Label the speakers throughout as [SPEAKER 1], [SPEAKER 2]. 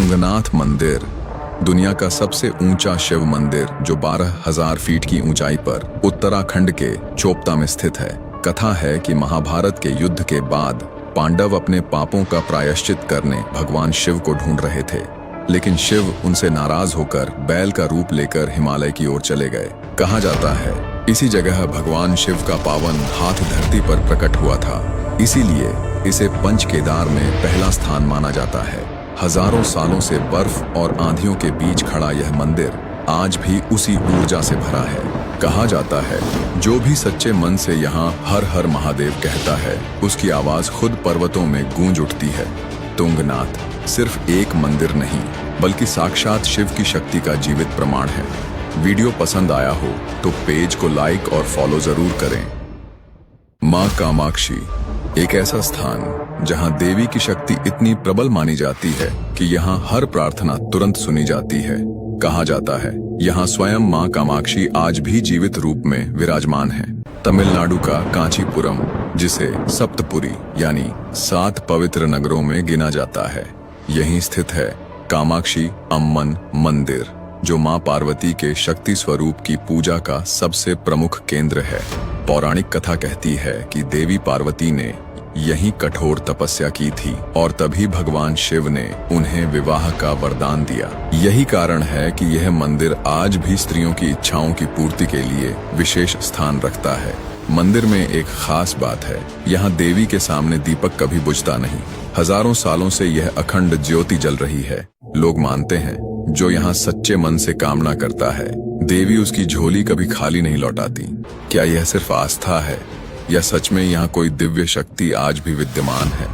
[SPEAKER 1] तुंगनाथ मंदिर दुनिया का सबसे ऊंचा शिव मंदिर जो 12,000 फीट की ऊंचाई पर उत्तराखंड के चोपता में स्थित है। कथा है कि महाभारत के युद्ध के बाद पांडव अपने पापों का प्रायश्चित करने भगवान शिव को ढूंढ रहे थे, लेकिन शिव उनसे नाराज होकर बैल का रूप लेकर हिमालय की ओर चले गए। कहा जाता है इसी जगह भगवान शिव का पावन हाथ धरती पर प्रकट हुआ था, इसीलिए इसे पंच केदार में पहला स्थान माना जाता है। हजारों सालों से बर्फ और आंधियों के बीच खड़ा यह मंदिर आज भी उसी ऊर्जा से भरा है। कहा जाता है जो भी सच्चे मन से यहाँ हर हर महादेव कहता है, उसकी आवाज खुद पर्वतों में गूंज उठती है। तुंगनाथ सिर्फ एक मंदिर नहीं बल्कि साक्षात शिव की शक्ति का जीवित प्रमाण है। वीडियो पसंद आया हो तो पेज को लाइक और फॉलो जरूर करें। मां कामाक्षी एक ऐसा स्थान जहां देवी की शक्ति इतनी प्रबल मानी जाती है कि यहां हर प्रार्थना तुरंत सुनी जाती है। कहा जाता है यहां स्वयं मां कामाक्षी आज भी जीवित रूप में विराजमान है। तमिलनाडु का कांचीपुरम, जिसे सप्तपुरी यानी 7 पवित्र नगरों में गिना जाता है, यहीं स्थित है कामाक्षी अम्मन मंदिर, जो मां पार्वती के शक्ति स्वरूप की पूजा का सबसे प्रमुख केंद्र है। पौराणिक कथा कहती है कि देवी पार्वती ने यहीं कठोर तपस्या की थी और तभी भगवान शिव ने उन्हें विवाह का वरदान दिया। यही कारण है कि यह मंदिर आज भी स्त्रियों की इच्छाओं की पूर्ति के लिए विशेष स्थान रखता है। मंदिर में एक खास बात है, यहाँ देवी के सामने दीपक कभी बुझता नहीं। हजारों सालों से यह अखंड ज्योति जल रही है। लोग मानते हैं जो यहाँ सच्चे मन से कामना करता है, देवी उसकी झोली कभी खाली नहीं लौटाती। क्या यह सिर्फ आस्था है या सच में यहाँ कोई दिव्य शक्ति आज भी विद्यमान है?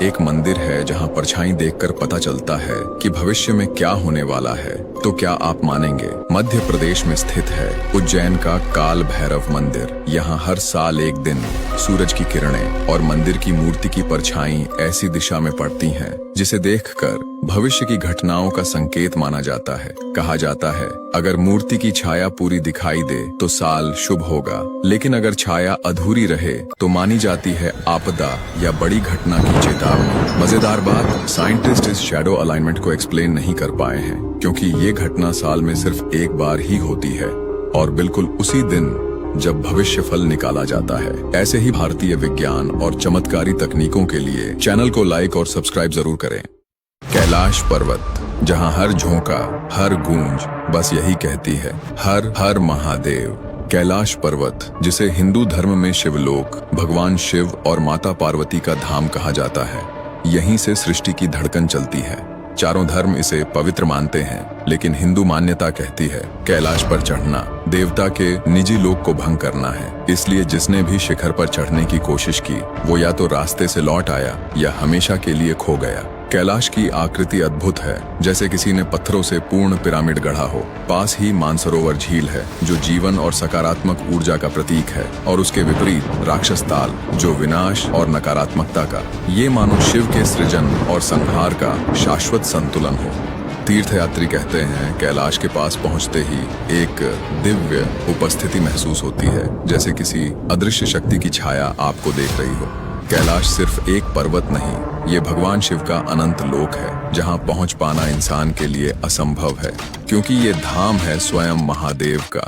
[SPEAKER 1] एक मंदिर है जहाँ परछाई देखकर पता चलता है कि भविष्य में क्या होने वाला है, तो क्या आप मानेंगे? मध्य प्रदेश में स्थित है उज्जैन का काल भैरव मंदिर। यहाँ हर साल एक दिन सूरज की किरणें और मंदिर की मूर्ति की परछाई ऐसी दिशा में पड़ती हैं जिसे देखकर भविष्य की घटनाओं का संकेत माना जाता है। कहा जाता है अगर मूर्ति की छाया पूरी दिखाई दे तो साल शुभ होगा, लेकिन अगर छाया अधूरी रहे तो मानी जाती है आपदा या बड़ी घटना की चेतावनी। मजेदार बात, साइंटिस्ट इस शैडो अलाइनमेंट को एक्सप्लेन नहीं कर पाए हैं, क्योंकि ये घटना साल में सिर्फ एक बार ही होती है और बिल्कुल उसी दिन जब भविष्य फल निकाला जाता है। ऐसे ही भारतीय विज्ञान और चमत्कारी तकनीकों के लिए चैनल को लाइक और सब्सक्राइब जरूर करें। कैलाश पर्वत, जहां हर झोंका, हर गूंज बस यही कहती है हर हर महादेव। कैलाश पर्वत, जिसे हिंदू धर्म में शिवलोक, भगवान शिव और माता पार्वती का धाम कहा जाता है, यहीं से सृष्टि की धड़कन चलती है। चारों धर्म इसे पवित्र मानते हैं, लेकिन हिंदू मान्यता कहती है कैलाश पर चढ़ना देवता के निजी लोक को भंग करना है। इसलिए जिसने भी शिखर पर चढ़ने की कोशिश की वो या तो रास्ते से लौट आया या हमेशा के लिए खो गया। कैलाश की आकृति अद्भुत है, जैसे किसी ने पत्थरों से पूर्ण पिरामिड गढ़ा हो। पास ही मानसरोवर झील है जो जीवन और सकारात्मक ऊर्जा का प्रतीक है, और उसके विपरीत राक्षस ताल जो विनाश और नकारात्मकता का। ये मानो शिव के सृजन और संहार का शाश्वत संतुलन हो। तीर्थयात्री कहते हैं कैलाश के पास पहुंचते ही एक दिव्य उपस्थिति महसूस होती है, जैसे किसी अदृश्य शक्ति की छाया आपको देख रही हो। कैलाश सिर्फ एक पर्वत नहीं, ये भगवान शिव का अनंत लोक है, जहां पहुंच पाना इंसान के लिए असंभव है, क्योंकि ये धाम है स्वयं महादेव का।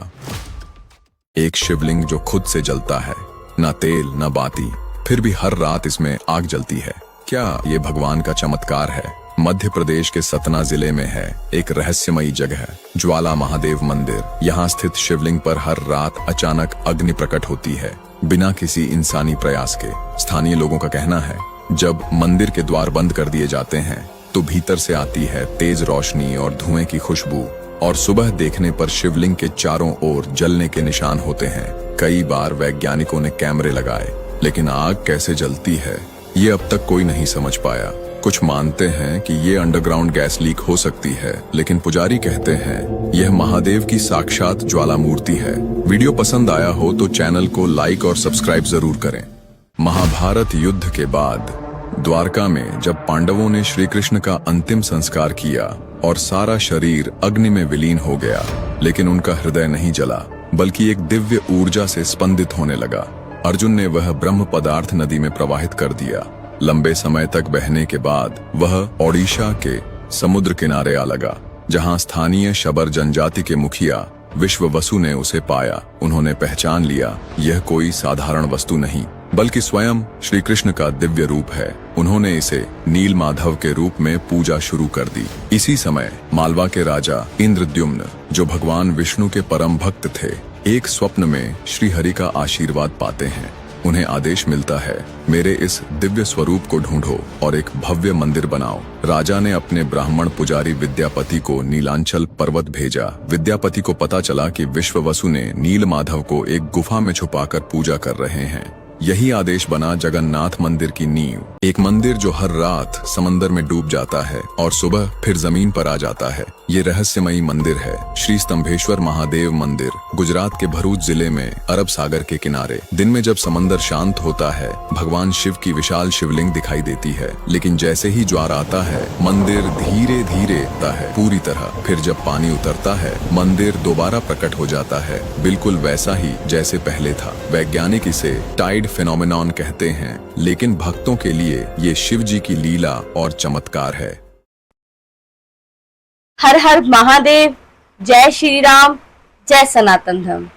[SPEAKER 1] एक शिवलिंग जो खुद से जलता है, ना तेल ना बाती, फिर भी हर रात इसमें आग जलती है। क्या ये भगवान का चमत्कार है? मध्य प्रदेश के सतना जिले में है एक रहस्यमयी जगह ज्वाला महादेव मंदिर। यहाँ स्थित शिवलिंग पर हर रात अचानक अग्नि प्रकट होती है, बिना किसी इंसानी प्रयास के। स्थानीय लोगों का कहना है जब मंदिर के द्वार बंद कर दिए जाते हैं तो भीतर से आती है तेज रोशनी और धुएं की खुशबू, और सुबह देखने पर शिवलिंग के चारों ओर जलने के निशान होते हैं। कई बार वैज्ञानिकों ने कैमरे लगाए, लेकिन आग कैसे जलती है ये अब तक कोई नहीं समझ पाया। कुछ मानते हैं कि ये अंडरग्राउंड गैस लीक हो सकती है, लेकिन पुजारी कहते हैं यह महादेव की साक्षात ज्वाला मूर्ति है। वीडियो पसंद आया हो तो चैनल को लाइक और सब्सक्राइब जरूर करें। महाभारत युद्ध के बाद द्वारका में जब पांडवों ने श्री कृष्ण का अंतिम संस्कार किया और सारा शरीर अग्नि में विलीन हो गया, लेकिन उनका हृदय नहीं जला, बल्कि एक दिव्य ऊर्जा से स्पंदित होने लगा। अर्जुन ने वह ब्रह्म पदार्थ नदी में प्रवाहित कर दिया। लंबे समय तक बहने के बाद वह ओडिशा के समुद्र किनारे आ लगा, जहां स्थानीय शबर जनजाति के मुखिया विश्ववसु ने उसे पाया। उन्होंने पहचान लिया, यह कोई साधारण वस्तु नहीं बल्कि स्वयं श्री कृष्ण का दिव्य रूप है। उन्होंने इसे नील माधव के रूप में पूजा शुरू कर दी। इसी समय मालवा के राजा इंद्रद्युम्न, जो भगवान विष्णु के परम भक्त थे, एक स्वप्न में श्री हरि का आशीर्वाद पाते हैं। उन्हें आदेश मिलता है, मेरे इस दिव्य स्वरूप को ढूंढो और एक भव्य मंदिर बनाओ। राजा ने अपने ब्राह्मण पुजारी विद्यापति को नीलांचल पर्वत भेजा। विद्यापति को पता चला कि विश्ववसु ने नील माधव को एक गुफा में छुपाकर पूजा कर रहे हैं। यही आदेश बना जगन्नाथ मंदिर की नींव। एक मंदिर जो हर रात समंदर में डूब जाता है और सुबह फिर जमीन पर आ जाता है। ये रहस्यमयी मंदिर है श्री स्तंभेश्वर महादेव मंदिर, गुजरात के भरूच जिले में अरब सागर के किनारे। दिन में जब समंदर शांत होता है, भगवान शिव की विशाल शिवलिंग दिखाई देती है, लेकिन जैसे ही ज्वार आता है, मंदिर धीरे धीरे उठता है पूरी तरह। फिर जब पानी उतरता है, मंदिर दोबारा प्रकट हो जाता है, बिल्कुल वैसा ही जैसे पहले था। वैज्ञानिक इसे टाइड फेनोमेनॉन कहते हैं, लेकिन भक्तों के लिए ये शिव जी की लीला और चमत्कार है।
[SPEAKER 2] हर हर महादेव, जय श्री राम, जय सनातन धर्म।